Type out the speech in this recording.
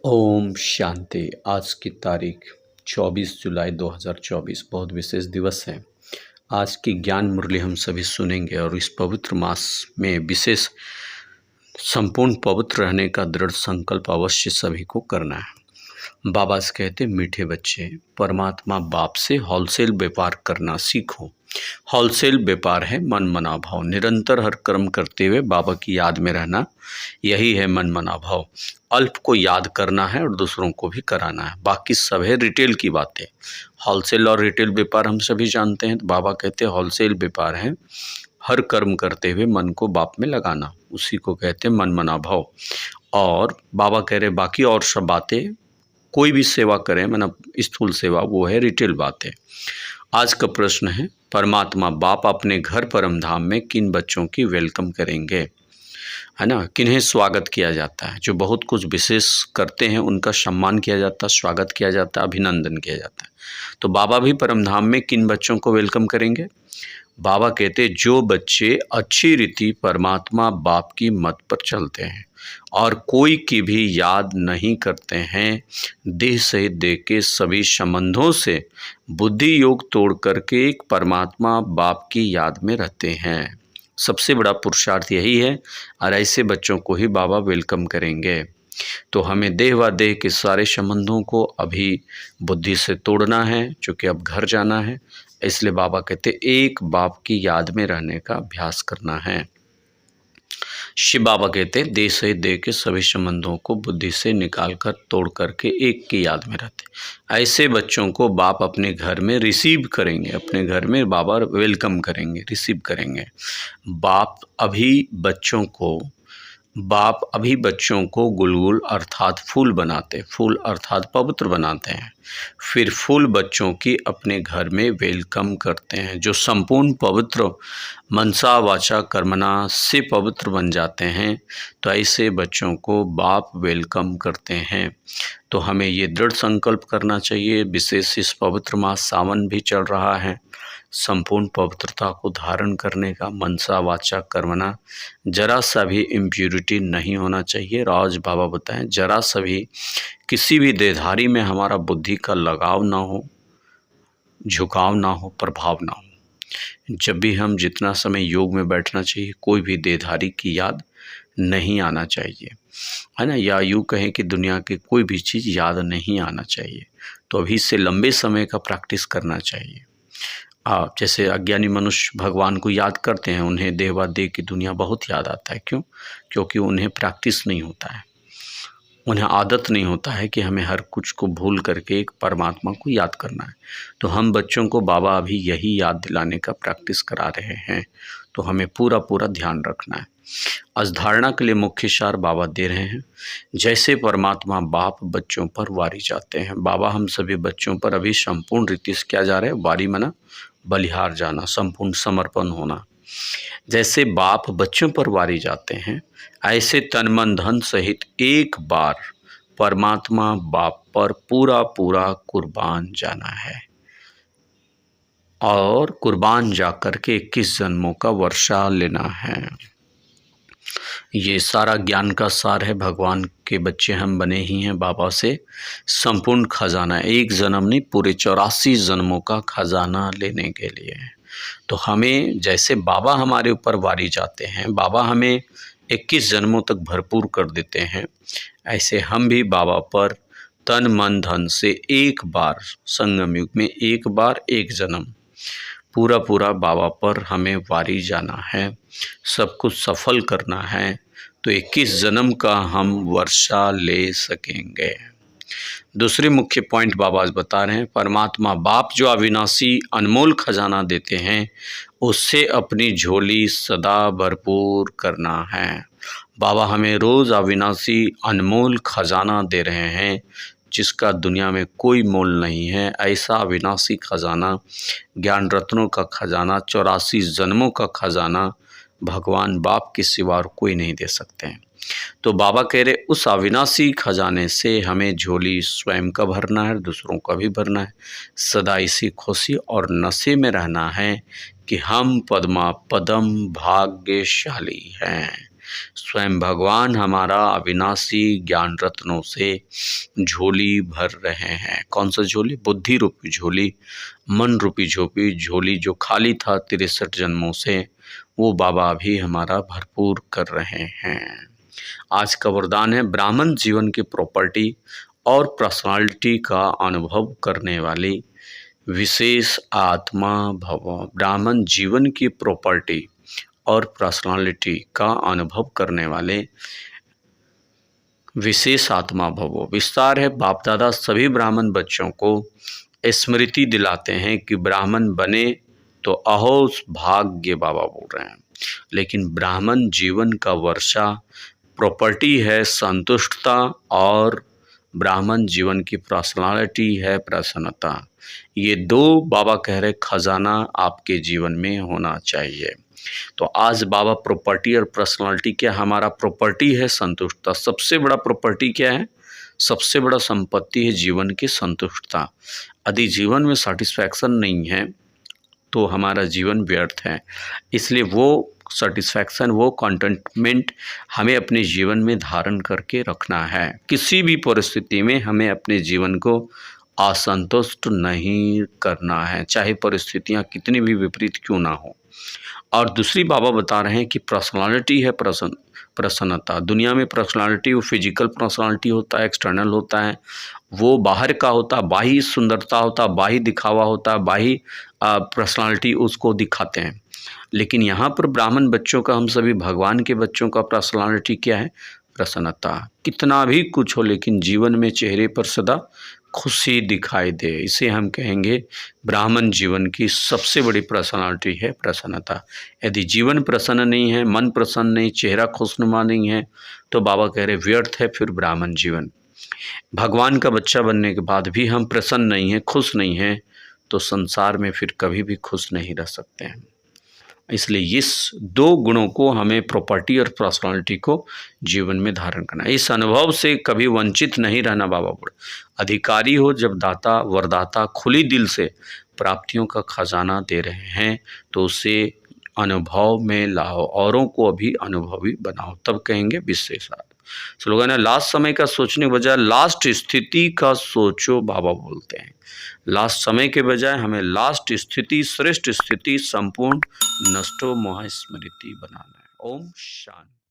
ओम शांति। आज की तारीख 24 जुलाई 2024 बहुत विशेष दिवस है। आज की ज्ञान मुरली हम सभी सुनेंगे और इस पवित्र मास में विशेष संपूर्ण पवित्र रहने का दृढ़ संकल्प अवश्य सभी को करना है। बाबा से कहते मीठे बच्चे, परमात्मा बाप से होलसेल व्यापार करना सीखो। होलसेल व्यापार है मन मना भाव। निरंतर हर कर्म करते हुए बाबा की याद में रहना, यही है मन मना भाव। अल्प को याद करना है और दूसरों को भी कराना है। बाकी सब है रिटेल की बातें। होलसेल और रिटेल व्यापार हम सभी जानते हैं। तो बाबा कहते हैं होलसेल व्यापार है हर कर्म करते हुए मन को बाप में लगाना, उसी को कहते हैं मन मना भाव। और बाबा कह रहे बाकी और सब बातें कोई भी सेवा करें, मतलब स्थूल सेवा, वो है रिटेल बातें। आज का प्रश्न है परमात्मा बाप अपने घर परम धाम में किन बच्चों की वेलकम करेंगे, है ना। किन्हें स्वागत किया जाता है, जो बहुत कुछ विशेष करते हैं उनका सम्मान किया जाता है, स्वागत किया जाता है, अभिनंदन किया जाता है। तो बाबा भी परम धाम में किन बच्चों को वेलकम करेंगे। बाबा कहते जो बच्चे अच्छी रीति परमात्मा बाप की मत पर चलते हैं और कोई की भी याद नहीं करते हैं, देह सहित देह के सभी संबंधों से बुद्धि योग तोड़ करके एक परमात्मा बाप की याद में रहते हैं, सबसे बड़ा पुरुषार्थ यही है। और ऐसे बच्चों को ही बाबा वेलकम करेंगे। तो हमें देह व देह के सारे संबंधों को अभी बुद्धि से तोड़ना है, क्योंकि अब घर जाना है। इसलिए बाबा कहते एक बाप की याद में रहने का अभ्यास करना है। शिव बाबा कहते हैं देह से देह के सभी संबंधों को बुद्धि से निकाल कर तोड़ करके एक की याद में रहते। ऐसे बच्चों को बाप अपने घर में रिसीव करेंगे, अपने घर में बाबा वेलकम करेंगे, रिसीव करेंगे। बाप अभी बच्चों को गुलगुल अर्थात फूल बनाते, फूल अर्थात पवित्र बनाते हैं। फिर फूल बच्चों की अपने घर में वेलकम करते हैं, जो संपूर्ण पवित्र मनसा वाचा कर्मणा से पवित्र बन जाते हैं। तो ऐसे बच्चों को बाप वेलकम करते हैं। तो हमें ये दृढ़ संकल्प करना चाहिए। विशेष इस पवित्र मास सावन भी चल रहा है, संपूर्ण पवित्रता को धारण करने का मनसा वाचा कर्मणा, जरा सा भी इम्प्यूरिटी नहीं होना चाहिए। राज बाबा बताएं जरा सा भी किसी भी देहधारी में हमारा बुद्धि का लगाव ना हो, झुकाव ना हो, प्रभाव ना हो। जब भी हम जितना समय योग में बैठना चाहिए, कोई भी देहधारी की याद नहीं आना चाहिए, है ना। या यूँ कहें कि दुनिया की कोई भी चीज़ याद नहीं आना चाहिए। तो अभी से लंबे समय का प्रैक्टिस करना चाहिए। जैसे अज्ञानी मनुष्य भगवान को याद करते हैं, उन्हें देह व देह की दुनिया बहुत याद आता है। क्यों? क्योंकि उन्हें प्रैक्टिस नहीं होता है, उन्हें आदत नहीं होता है कि हमें हर कुछ को भूल करके एक परमात्मा को याद करना है। तो हम बच्चों को बाबा अभी यही याद दिलाने का प्रैक्टिस करा रहे हैं। तो हमें पूरा पूरा ध्यान रखना है। आज धारणा के लिए मुख्य सार बाबा दे रहे हैं। जैसे परमात्मा बाप बच्चों पर वारी जाते हैं, बाबा हम सभी बच्चों पर अभी संपूर्ण रीति से क्या जा रहे हैं, वारी मना बलिहार जाना, संपूर्ण समर्पण होना। जैसे बाप बच्चों पर वारी जाते हैं, ऐसे तन मन धन सहित एक बार परमात्मा बाप पर पूरा पूरा कुर्बान जाना है और कुर्बान जाकर के 21 जन्मों का वर्षा लेना है। ये सारा ज्ञान का सार है। भगवान के बच्चे हम बने ही हैं बाबा से संपूर्ण खजाना, एक जन्म नहीं पूरे 84 जन्मों का खजाना लेने के लिए। तो हमें जैसे बाबा हमारे ऊपर वारी जाते हैं, बाबा हमें 21 जन्मों तक भरपूर कर देते हैं, ऐसे हम भी बाबा पर तन मन धन से एक बार संगम युग में एक बार एक जन्म पूरा पूरा बाबा पर हमें वारी जाना है, सब कुछ सफल करना है। तो 21 जन्म का हम वर्षा ले सकेंगे। दूसरी मुख्य पॉइंट बाबा बता रहे हैं, परमात्मा बाप जो अविनाशी अनमोल खजाना देते हैं, उससे अपनी झोली सदा भरपूर करना है। बाबा हमें रोज़ अविनाशी अनमोल खजाना दे रहे हैं, जिसका दुनिया में कोई मोल नहीं है। ऐसा अविनाशी खजाना, ज्ञान रत्नों का खजाना, 84 जन्मों का खजाना भगवान बाप के सिवा और कोई नहीं दे सकते हैं। तो बाबा कह रहे उस अविनाशी खजाने से हमें झोली स्वयं का भरना है, दूसरों का भी भरना है। सदा इसी खुशी और नशे में रहना है कि हम पद्मा पदम भाग्यशाली हैं। स्वयं भगवान हमारा अविनाशी ज्ञान रत्नों से झोली भर रहे हैं। कौन सा झोली? बुद्धि रूपी झोली, मन रूपी झोली जो खाली था 63 जन्मों से, वो बाबा भी हमारा भरपूर कर रहे हैं। आज का वरदान है ब्राह्मण जीवन की प्रॉपर्टी और पर्सनालिटी का अनुभव करने वाली विशेष आत्मा भव। ब्राह्मण जीवन की प्रॉपर्टी और पर्सनालिटी का अनुभव करने वाले विशेष आत्मा भवो। विस्तार है, बाप दादा सभी ब्राह्मण बच्चों को स्मृति दिलाते हैं कि ब्राह्मण बने तो अहो भाग्य, बाबा बोल रहे हैं। लेकिन ब्राह्मण जीवन का वर्षा प्रॉपर्टी है संतुष्टता, और ब्राह्मण जीवन की पर्सनालिटी है प्रसन्नता। ये दो बाबा कह रहे खजाना आपके जीवन में होना चाहिए। तो आज बाबा प्रॉपर्टी और पर्सनालिटी क्या? हमारा प्रॉपर्टी है संतुष्टता। सबसे बड़ा प्रॉपर्टी क्या है? सबसे बड़ा संपत्ति है जीवन की संतुष्टता। यदि जीवन में सेटिस्फैक्शन नहीं है तो हमारा जीवन व्यर्थ है। इसलिए वो सेटिस्फैक्शन, वो कंटेंटमेंट हमें अपने जीवन में धारण करके रखना है। किसी भी परिस्थिति में हमें अपने जीवन को असंतुष्ट नहीं करना है, चाहे परिस्थितियां कितनी भी विपरीत क्यों ना हो। और दूसरी बाबा बता रहे हैं कि पर्सनालिटी है प्रसन्नता। दुनिया में पर्सनालिटी वो फिजिकल पर्सनालिटी होता है, एक्सटर्नल होता है, वो बाहर का होता है, बाह्य सुंदरता होता है, बाह्य दिखावा होता है, बाह्य पर्सनालिटी उसको दिखाते हैं। लेकिन यहाँ पर ब्राह्मण बच्चों का, हम सभी भगवान के बच्चों का पर्सनालिटी क्या है? प्रसन्नता। कितना भी कुछ हो लेकिन जीवन में चेहरे पर सदा खुशी दिखाई दे, इसे हम कहेंगे ब्राह्मण जीवन की सबसे बड़ी पर्सनालिटी है प्रसन्नता। यदि जीवन प्रसन्न नहीं है, मन प्रसन्न नहीं, चेहरा खुशनुमा नहीं है, तो बाबा कह रहे व्यर्थ है फिर ब्राह्मण जीवन। भगवान का बच्चा बनने के बाद भी हम प्रसन्न नहीं हैं, खुश नहीं हैं, तो संसार में फिर कभी भी खुश नहीं रह सकते हैं। इसलिए इस दो गुणों को हमें, प्रॉपर्टी और पर्सनालिटी को जीवन में धारण करना है। इस अनुभव से कभी वंचित नहीं रहना। बाबा बोले अधिकारी हो जब दाता वरदाता खुली दिल से प्राप्तियों का खजाना दे रहे हैं तो उसे अनुभव में लाओ, औरों को अभी अनुभवी बनाओ, तब कहेंगे विशेषार्थ। स्लोगन है लास्ट समय का सोचने के बजाय लास्ट स्थिति का सोचो, बाबा बोलते हैं। लास्ट समय के बजाय हमें लास्ट स्थिति, श्रेष्ठ स्थिति, संपूर्ण नष्टो मोह स्मृति बनाना है। ओम शांति।